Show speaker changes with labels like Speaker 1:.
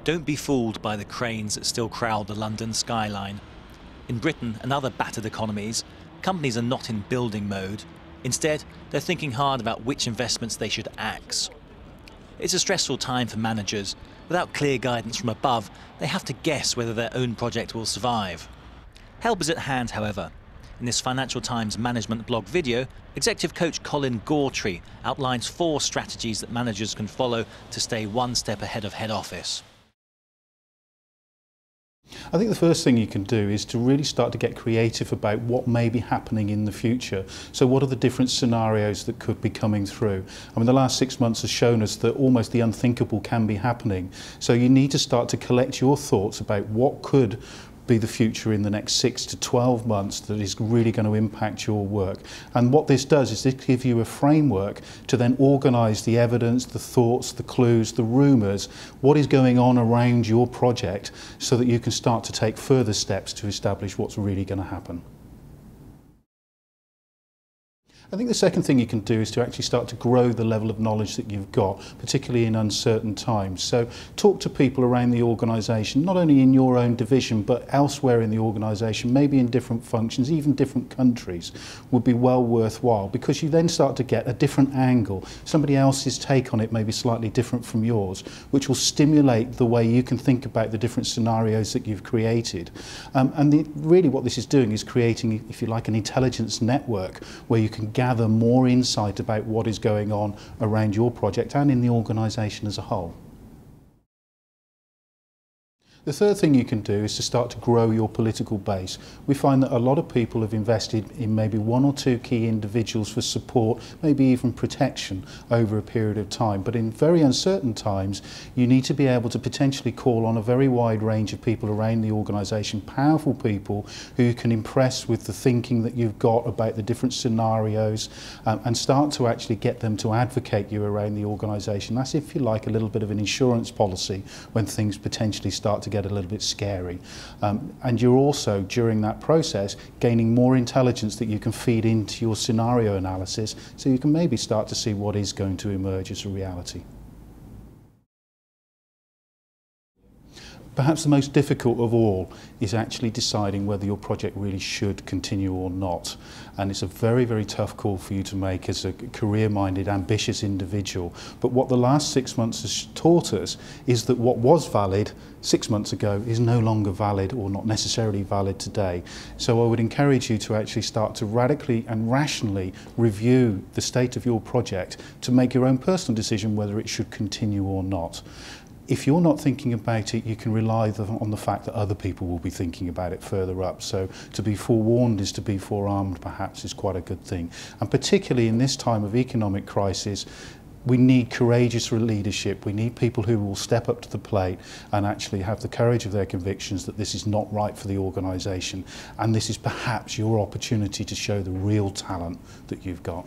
Speaker 1: Don't be fooled by the cranes that still crowd the London skyline. In Britain and other battered economies, companies are not in building mode. Instead, they're thinking hard about which investments they should axe. It's a stressful time for managers. Without clear guidance from above, they have to guess whether their own project will survive. Help is at hand, however. In this Financial Times management blog video, executive coach Colin Gautrey outlines 4 strategies that managers can follow to stay one step ahead of head office.
Speaker 2: I think the first thing you can do is to really start to get creative about what may be happening in the future. So what are the different scenarios that could be coming through? I mean, the last 6 months has shown us that almost the unthinkable can be happening. So you need to start to collect your thoughts about what could be the future in the next 6 to 12 months that is really going to impact your work. And what this does is it gives you a framework to then organise the evidence, the thoughts, the clues, the rumours, what is going on around your project, so that you can start to take further steps to establish what's really going to happen. I think the second thing you can do is to actually start to grow the level of knowledge that you've got, particularly in uncertain times. So talk to people around the organisation, not only in your own division, but elsewhere in the organisation, maybe in different functions, even different countries, would be well worthwhile, because you then start to get a different angle. Somebody else's take on it may be slightly different from yours, which will stimulate the way you can think about the different scenarios that you've created. Really what this is doing is creating, if you like, an intelligence network where you can gather more insight about what is going on around your project and in the organisation as a whole. The third thing you can do is to start to grow your political base. We find that a lot of people have invested in maybe 1 or 2 key individuals for support, maybe even protection over a period of time. But in very uncertain times, you need to be able to potentially call on a very wide range of people around the organisation, powerful people who you can impress with the thinking that you've got about the different scenarios, and start to actually get them to advocate you around the organisation. That's, if you like, a little bit of an insurance policy when things potentially start to get a little bit scary. And you're also, during that process, gaining more intelligence that you can feed into your scenario analysis, so you can maybe start to see what is going to emerge as a reality. Perhaps the most difficult of all is actually deciding whether your project really should continue or not. And it's a very, very tough call for you to make as a career-minded, ambitious individual. But what the last 6 months has taught us is that what was valid 6 months ago is no longer valid, or not necessarily valid today. So I would encourage you to actually start to radically and rationally review the state of your project to make your own personal decision whether it should continue or not. If you're not thinking about it, you can rely on the fact that other people will be thinking about it further up. So to be forewarned is to be forearmed, perhaps, is quite a good thing. And particularly in this time of economic crisis, we need courageous leadership. We need people who will step up to the plate and actually have the courage of their convictions that this is not right for the organisation. And this is perhaps your opportunity to show the real talent that you've got.